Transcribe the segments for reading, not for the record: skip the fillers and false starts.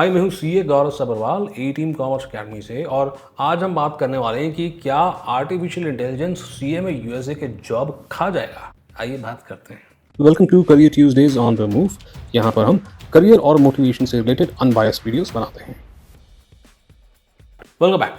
हाय, मैं हूँ सीए गौरव सब्रवाल ए team commerce academy से। और आज हम बात करने वाले हैं कि क्या आर्टिफिशियल इंटेलिजेंस सीए में यूएसए के जॉब खा जाएगा। आइए बात करते हैं। Welcome to career Tuesdays on the move. यहाँ पर हम करियर और मोटिवेशन से रिलेटेड अनबायस्ड वीडियोस बनाते हैं। Welcome back.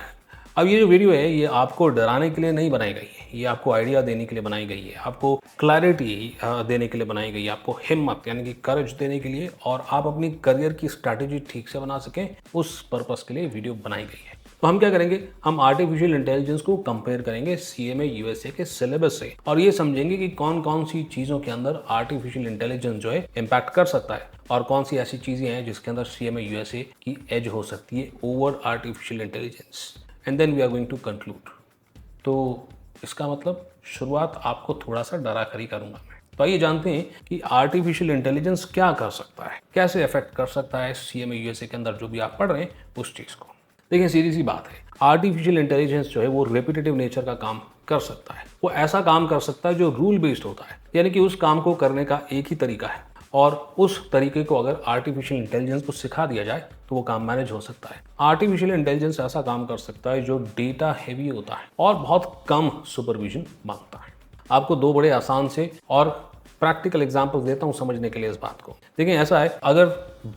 अब ये जो वीडियो है ये आपको डराने के लिए नहीं बनाई गई है, ये आपको आइडिया देने के लिए बनाई गई है, आपको क्लैरिटी देने के लिए बनाई गई है, आपको हिम्मत यानी कि करेज देने के लिए, और आप अपनी करियर की स्ट्रैटेजी ठीक से बना सकें उस पर्पस के लिए वीडियो बनाई गई है। तो हम क्या करेंगे, हम आर्टिफिशियल इंटेलिजेंस को कंपेयर करेंगे सीएमए यूएसए के सिलेबस से और ये समझेंगे कि कौन कौन सी चीज़ों के अंदर आर्टिफिशियल इंटेलिजेंस जो है इम्पैक्ट कर सकता है और कौन सी ऐसी चीज़ें हैं जिसके अंदर सीएमए यूएसए की एज हो सकती है over artificial intelligence. And then we are going to conclude. तो इसका मतलब शुरुआत आपको थोड़ा सा डरा कर ही करूंगा मैं। तो आइए जानते हैं कि आर्टिफिशियल इंटेलिजेंस क्या कर सकता है, कैसे अफेक्ट कर सकता है सीएमए यूएसए के अंदर जो भी आप पढ़ रहे हैं उस चीज़ को। देखिए, सीधी सी बात है, आर्टिफिशियल इंटेलिजेंस जो है वो रेपिटेटिव नेचर का काम कर सकता है। वो ऐसा काम कर सकता है जो रूल बेस्ड होता है, यानी कि उस काम को करने का एक ही तरीका है और उस तरीके को अगर आर्टिफिशियल इंटेलिजेंस को सिखा दिया जाए तो वो काम मैनेज हो सकता है। आर्टिफिशियल इंटेलिजेंस ऐसा काम कर सकता है जो डेटा हेवी होता है और बहुत कम सुपरविजन मांगता है। आपको दो बड़े आसान से और प्रैक्टिकल एग्जांपल्स देता हूं समझने के लिए इस बात को। देखिए, ऐसा है, अगर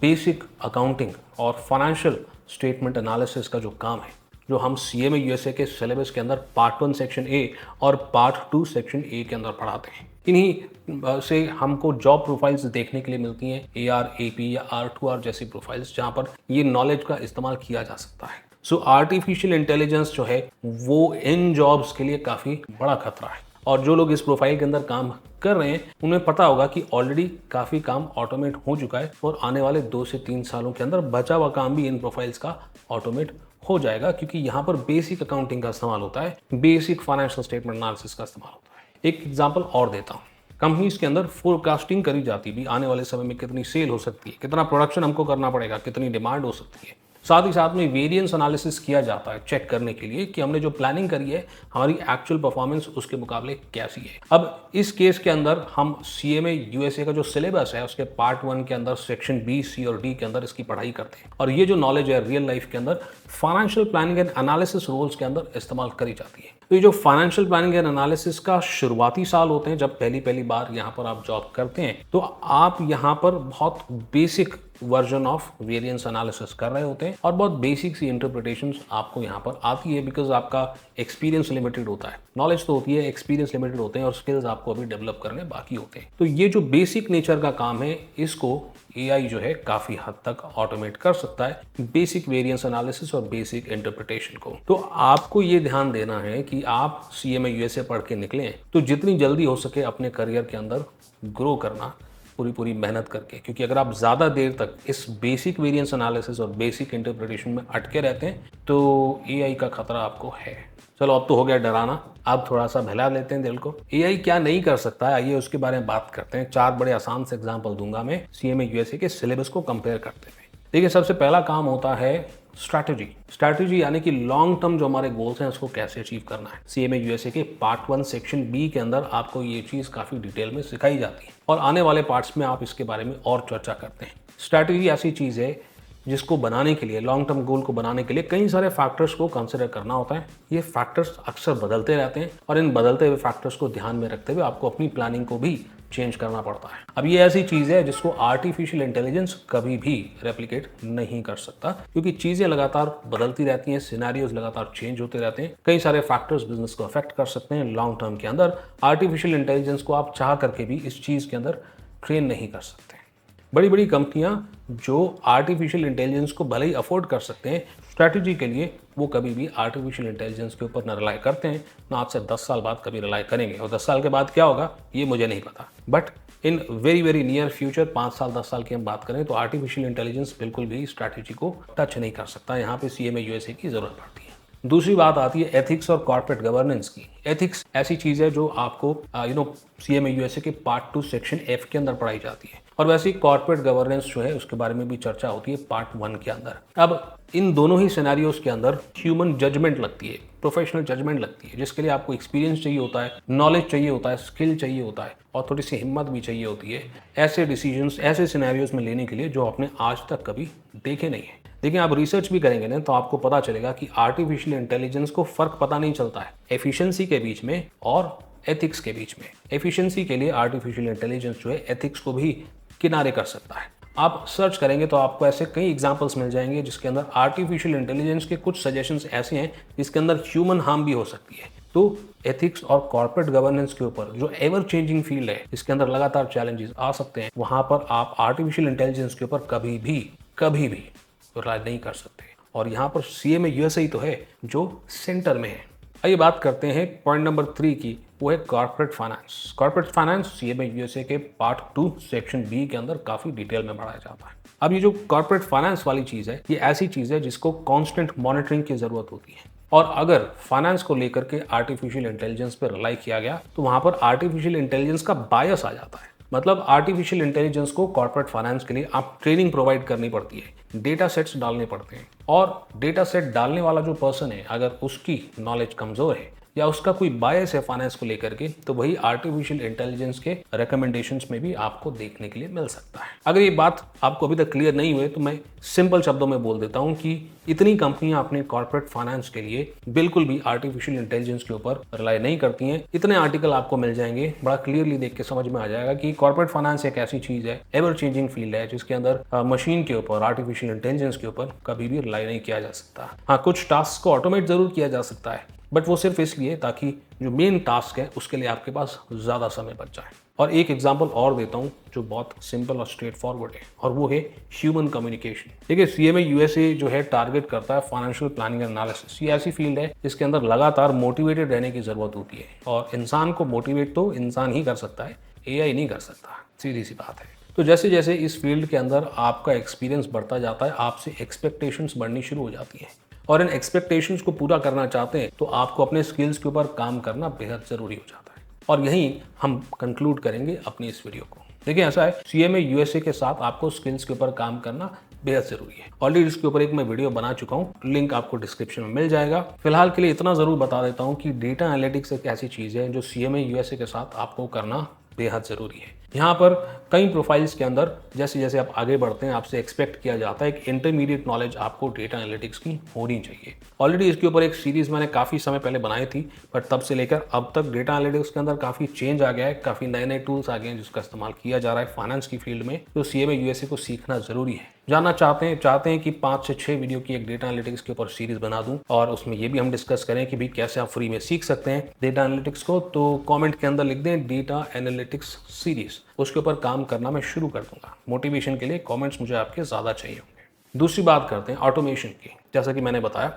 बेसिक अकाउंटिंग और फाइनेंशियल स्टेटमेंट एनालिसिस का जो काम है, जो हम सीएमए यूएसए के सिलेबस के अंदर पार्ट 1 सेक्शन ए और पार्ट 2 सेक्शन ए के अंदर पढ़ाते हैं, इन्हीं से हमको जॉब प्रोफाइल्स देखने के लिए मिलती हैं, AR AP या R2R जैसी प्रोफाइल्स, जहां पर ये नॉलेज का इस्तेमाल किया जा सकता है। सो आर्टिफिशियल इंटेलिजेंस जो है वो इन जॉब्स के लिए काफ़ी बड़ा खतरा है और जो लोग इस प्रोफाइल के अंदर काम कर रहे हैं उन्हें पता होगा कि ऑलरेडी काफ़ी काम ऑटोमेट हो चुका है और आने वाले 2 से 3 सालों के अंदर बचा हुआ काम भी इन प्रोफाइल्स का ऑटोमेट हो जाएगा, क्योंकि यहाँ पर बेसिक अकाउंटिंग का इस्तेमाल होता है, बेसिक फाइनेंशियल स्टेटमेंट एनालिसिस का इस्तेमाल होता है। एक एग्जांपल और देता हूँ, कंपनीज के अंदर फोरकास्टिंग करी जाती है भी आने वाले समय में कितनी सेल हो सकती है, कितना प्रोडक्शन हमको करना पड़ेगा, कितनी डिमांड हो सकती है। साथ ही साथ में वेरिएंस एनालिसिस किया जाता है चेक करने के लिए कि हमने जो प्लानिंग करी है हमारी एक्चुअल परफॉर्मेंस उसके मुकाबले कैसी है। अब इस केस के अंदर हम सीएमए यूएसए का जो सिलेबस है उसके पार्ट 1 के अंदर सेक्शन बी, सी और डी के अंदर इसकी पढ़ाई करते हैं और ये जो नॉलेज है रियल लाइफ के अंदर financial planning and analysis roles के अंदर इस्तेमाल करी जाती है। तो ये जो फाइनेंशियल प्लानिंग एंड एनालिसिस का शुरुआती साल होते हैं, जब पहली बार यहाँ पर आप जॉब करते हैं, तो आप यहाँ पर बहुत basic version of variance analysis कर रहे होते हैं और बहुत बेसिक सी इंटरप्रिटेशंस आपको यहाँ पर आती है, बिकॉज आपका एक्सपीरियंस लिमिटेड होता है। नॉलेज तो होती है, एक्सपीरियंस लिमिटेड होते हैं और स्किल्स आपको अभी डेवलप करने बाकी होते हैं। तो ये जो बेसिक नेचर का काम है इसको एआई जो है काफी हद तक ऑटोमेट कर सकता है, बेसिक वेरिएंस एनालिसिस और बेसिक इंटरप्रिटेशन को। तो आपको ये ध्यान देना है कि आप सीएमए यूएसए पढ़ के निकलें तो जितनी जल्दी हो सके अपने करियर के अंदर ग्रो करना, पूरी मेहनत करके, क्योंकि अगर आप ज़्यादा देर तक इस बेसिक वेरिएंस एनालिसिस और बेसिक इंटरप्रिटेशन में अटके रहते हैं तो एआई का खतरा आपको है। चलो, अब तो हो गया डराना, अब थोड़ा सा बहला लेते हैं दिल को। एआई क्या नहीं कर सकता है, आइए उसके बारे में बात करते हैं। 4 बड़े आसान से एग्जाम्पल दूंगा मैं सीएमए यूएसए के सिलेबस को कंपेयर करते हुए। देखिए, सबसे पहला काम होता है स्ट्रैटेजी यानी कि लॉन्ग टर्म जो हमारे गोल्स हैं उसको कैसे अचीव करना है। सीएमए यूएसए के पार्ट 1 सेक्शन बी के अंदर आपको ये चीज़ काफ़ी डिटेल में सिखाई जाती है और आने वाले पार्ट्स में आप इसके बारे में और चर्चा करते हैं। स्ट्रैटेजी ऐसी चीज़ है जिसको बनाने के लिए, लॉन्ग टर्म गोल को बनाने के लिए कई सारे फैक्टर्स को कंसिडर करना होता है। ये फैक्टर्स अक्सर बदलते रहते हैं और इन बदलते हुए फैक्टर्स को ध्यान में रखते हुए आपको अपनी प्लानिंग को भी चेंज करना पड़ता है। अब ये ऐसी चीज़ है जिसको आर्टिफिशियल इंटेलिजेंस कभी भी रेप्लिकेट नहीं कर सकता, क्योंकि चीज़ें लगातार बदलती रहती हैं, सिनेरियोज लगातार चेंज होते रहते हैं, कई सारे फैक्टर्स बिजनेस को अफेक्ट कर सकते हैं। लॉन्ग टर्म के अंदर आर्टिफिशियल इंटेलिजेंस को आप चाह करके भी इस चीज़ के अंदर ट्रेन नहीं कर सकते। बड़ी कंपनियां जो आर्टिफिशियल इंटेलिजेंस को भले ही अफोर्ड कर सकते हैं, स्ट्रैटेजी के लिए वो कभी भी आर्टिफिशियल इंटेलिजेंस के ऊपर न रिलाई करते हैं, ना आज से 10 साल बाद कभी रिलाई करेंगे। और 10 साल के बाद क्या होगा ये मुझे नहीं पता, but in very near future 5 साल 10 साल की हम बात करें तो आर्टिफिशियल इंटेलिजेंस बिल्कुल भी स्ट्रैटेजी को टच नहीं कर सकता। यहाँ पे सीएमए यूएसए की जरूरत पड़ती है। दूसरी बात आती है एथिक्स और कॉर्पोरेट गवर्नेंस की। एथिक्स ऐसी चीज़ है जो आपको सीएमए यूएसए के पार्ट 2 सेक्शन F के अंदर पढ़ाई जाती है, और वैसे ही कॉर्पोरेट गवर्नेंस जो है उसके बारे में भी चर्चा होती है पार्ट 1 के अंदर। अब इन दोनों ही सिनेरियोज के अंदर ह्यूमन जजमेंट लगती है, प्रोफेशनल जजमेंट लगती है, जिसके लिए आपको एक्सपीरियंस चाहिए होता है, नॉलेज चाहिए होता है, स्किल चाहिए होता है, और थोड़ी सी हिम्मत भी चाहिए होती है ऐसे डिसीजंस ऐसे सिनेरियोज में लेने के लिए जो आपने आज तक कभी देखे नहीं है। लेकिन आप रिसर्च भी करेंगे ना तो आपको पता चलेगा कि आर्टिफिशियल इंटेलिजेंस को फर्क पता नहीं चलता है एफिशिएंसी के बीच में और एथिक्स के बीच में। एफिशिएंसी के लिए आर्टिफिशियल इंटेलिजेंस जो है एथिक्स को भी किनारे कर सकता है। आप सर्च करेंगे तो आपको ऐसे कई एग्जांपल्स मिल जाएंगे जिसके अंदर आर्टिफिशियल इंटेलिजेंस के कुछ सजेशंस ऐसे हैं जिसके अंदर ह्यूमन हार्म भी हो सकती है। तो एथिक्स और कॉर्पोरेट गवर्नेंस के ऊपर जो एवर चेंजिंग फील्ड है, इसके अंदर लगातार चैलेंजेस आ सकते हैं, वहां पर आप आर्टिफिशियल इंटेलिजेंस के ऊपर कभी भी राज नहीं कर सकते। और यहाँ पर सीएमए यूएसए ही तो है जो सेंटर में है। आइए बात करते हैं पॉइंट नंबर 3 की, वो है corporate finance. Corporate finance CMA USA के पार्ट 2 सेक्शन B के अंदर काफी डिटेल में पढ़ाया जाता है। अब ये जो कॉर्पोरेट फाइनेंस वाली चीज है, ये ऐसी चीज है जिसको कांस्टेंट मॉनिटरिंग की जरूरत होती है, और अगर फाइनेंस को लेकर के आर्टिफिशियल इंटेलिजेंस पर रिलाई किया गया तो वहां पर आर्टिफिशियल इंटेलिजेंस का बायस आ जाता है। मतलब आर्टिफिशियल इंटेलिजेंस को कॉर्पोरेट फाइनेंस के लिए आप ट्रेनिंग प्रोवाइड करनी पड़ती है, डेटा सेट्स डालने पड़ते हैं, और डेटा सेट डालने वाला जो पर्सन है अगर उसकी नॉलेज कमजोर है या उसका कोई बायस है फाइनेंस को लेकर के, तो वही आर्टिफिशियल इंटेलिजेंस के रिकमेंडेशंस में भी आपको देखने के लिए मिल सकता है। अगर ये बात आपको अभी तक क्लियर नहीं हुई तो मैं सिंपल शब्दों में बोल देता हूं कि इतनी कंपनियां अपने कॉर्पोरेट फाइनेंस के लिए बिल्कुल भी आर्टिफिशियल इंटेलिजेंस के ऊपर रिलाई नहीं करती हैं। इतने आर्टिकल आपको मिल जाएंगे, बड़ा क्लियरली देख के समझ में आ जाएगा कि कॉर्पोरेट फाइनेंस एक ऐसी चीज है, एवर चेंजिंग फील्ड है, जिसके अंदर मशीन के ऊपर, आर्टिफिशियल इंटेलिजेंस के ऊपर कभी भी रिलाई नहीं किया जा सकता। हाँ, कुछ टास्क को ऑटोमेट जरूर किया जा सकता है, बट वो सिर्फ इसलिए ताकि जो मेन टास्क है उसके लिए आपके पास ज़्यादा समय बच जाए। और एक एग्जांपल और देता हूँ जो बहुत सिंपल और स्ट्रेट फॉरवर्ड है, और वो है ह्यूमन कम्युनिकेशन। देखिए, सीएमए यूएसए जो है टारगेट करता है फाइनेंशियल प्लानिंग एंड एनालिसिस। ये ऐसी फील्ड है जिसके अंदर लगातार मोटिवेटेड रहने की ज़रूरत होती है, और इंसान को मोटिवेट तो इंसान ही कर सकता है, एआई नहीं कर सकता, सीधी सी बात है। तो जैसे जैसे इस फील्ड के अंदर आपका एक्सपीरियंस बढ़ता जाता है, आपसे एक्सपेक्टेशंस बढ़नी शुरू हो जाती हैं, और इन एक्सपेक्टेशंस को पूरा करना चाहते हैं तो आपको अपने स्किल्स के ऊपर काम करना बेहद ज़रूरी हो जाता है। और यहीं हम कंक्लूड करेंगे अपनी इस वीडियो को। देखिए, ऐसा है, सीएमए यूएसए के साथ आपको स्किल्स के ऊपर काम करना बेहद ज़रूरी है। ऑलरेडी इसके ऊपर एक मैं वीडियो बना चुका हूँ, लिंक आपको डिस्क्रिप्शन में मिल जाएगा। फिलहाल के लिए इतना ज़रूर बता देता हूँ कि डेटा एनालिटिक्स एक ऐसी चीज़ है जो सीएमए यूएसए के साथ आपको करना बेहद ज़रूरी है। यहाँ पर कई प्रोफाइल्स के अंदर जैसे जैसे आप आगे बढ़ते हैं आपसे एक्सपेक्ट किया जाता है कि इंटरमीडिएट नॉलेज आपको डेटा एनालिटिक्स की होनी चाहिए। ऑलरेडी इसके ऊपर एक सीरीज़ मैंने काफ़ी समय पहले बनाई थी, बट तब से लेकर अब तक डेटा एनालिटिक्स के अंदर काफ़ी चेंज आ गया है, काफ़ी नए नए टूल्स आ गए हैं जिसका इस्तेमाल किया जा रहा है फाइनेंस की फील्ड में, जो सीएमए यूएसए को सीखना ज़रूरी है। जानना चाहते हैं कि 5 से 6 वीडियो की एक डेटा एनालिटिक्स के ऊपर सीरीज बना दूं, और उसमें ये भी हम डिस्कस करें कि भी कैसे आप फ्री में सीख सकते हैं डेटा एनालिटिक्स को, तो कमेंट के अंदर लिख दें डेटा एनालिटिक्स सीरीज, उसके ऊपर काम करना मैं शुरू कर दूंगा। मोटिवेशन के लिए कमेंट्स मुझे आपके ज़्यादा चाहिए होंगे। दूसरी बात करते हैं ऑटोमेशन की। जैसा कि मैंने बताया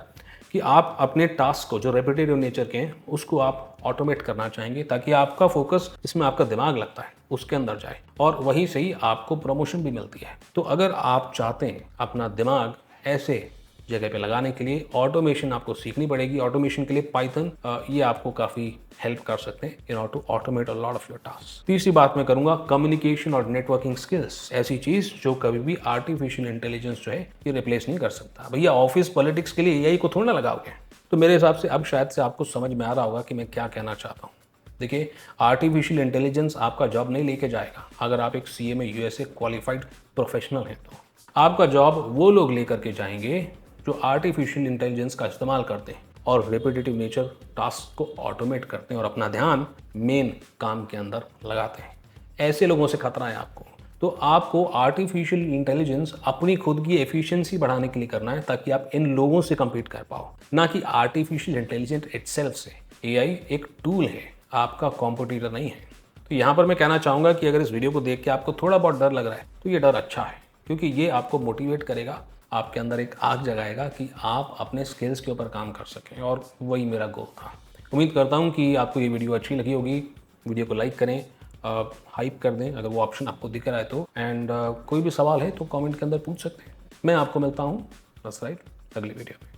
कि आप अपने टास्क को जो रेपिटेटिव नेचर के हैं उसको आप ऑटोमेट करना चाहेंगे, ताकि आपका फोकस, इसमें आपका दिमाग लगता है, उसके अंदर जाए, और वहीं से ही आपको प्रमोशन भी मिलती है। तो अगर आप चाहते हैं अपना दिमाग ऐसे जगह पे लगाने के लिए, ऑटोमेशन आपको सीखनी पड़ेगी। ऑटोमेशन के लिए पाइथन ये आपको काफ़ी हेल्प कर सकते हैं in order to automate a lot of your task. तीसरी बात मैं करूंगा कम्युनिकेशन और नेटवर्किंग स्किल्स, ऐसी चीज़ जो कभी भी आर्टिफिशियल इंटेलिजेंस जो है ये रिप्लेस नहीं कर सकता। भैया, ऑफिस पॉलिटिक्स के लिए एआई को थोड़ा ना लगाओगे। तो मेरे हिसाब से अब शायद से आपको समझ में आ रहा होगा कि मैं क्या कहना चाहता हूँ। देखिए, आर्टिफिशियल इंटेलिजेंस आपका जॉब नहीं लेके जाएगा। अगर आप एक सीएमए यूएसए क्वालिफाइड प्रोफेशनल हैं तो आपका जॉब वो लोग लेकर के जाएंगे जो आर्टिफिशियल इंटेलिजेंस का इस्तेमाल करते हैं और रेपिटेटिव नेचर टास्क को ऑटोमेट करते हैं और अपना ध्यान मेन काम के अंदर लगाते हैं। ऐसे लोगों से खतरा है आपको। तो आपको आर्टिफिशियल इंटेलिजेंस अपनी खुद की एफिशिएंसी बढ़ाने के लिए करना है, ताकि आप इन लोगों से compete कर पाओ, ना कि आर्टिफिशियल इंटेलिजेंस इटसेल्फ से। एआई एक टूल है, आपका कॉम्पिटिटर नहीं है। तो यहाँ पर मैं कहना चाहूँगा कि अगर इस वीडियो को देख के आपको थोड़ा बहुत डर लग रहा है तो ये डर अच्छा है, क्योंकि ये आपको मोटिवेट करेगा, आपके अंदर एक आग जगाएगा कि आप अपने स्किल्स के ऊपर काम कर सकें, और वही मेरा गोल था। उम्मीद करता हूँ कि आपको ये वीडियो अच्छी लगी होगी। वीडियो को लाइक करें, हाइप कर दें अगर वो ऑप्शन आपको दिख रहा है तो, एंड कोई भी सवाल है तो कमेंट के अंदर पूछ सकते हैं। मैं आपको मिलता हूँ बस राइट अगली वीडियो में।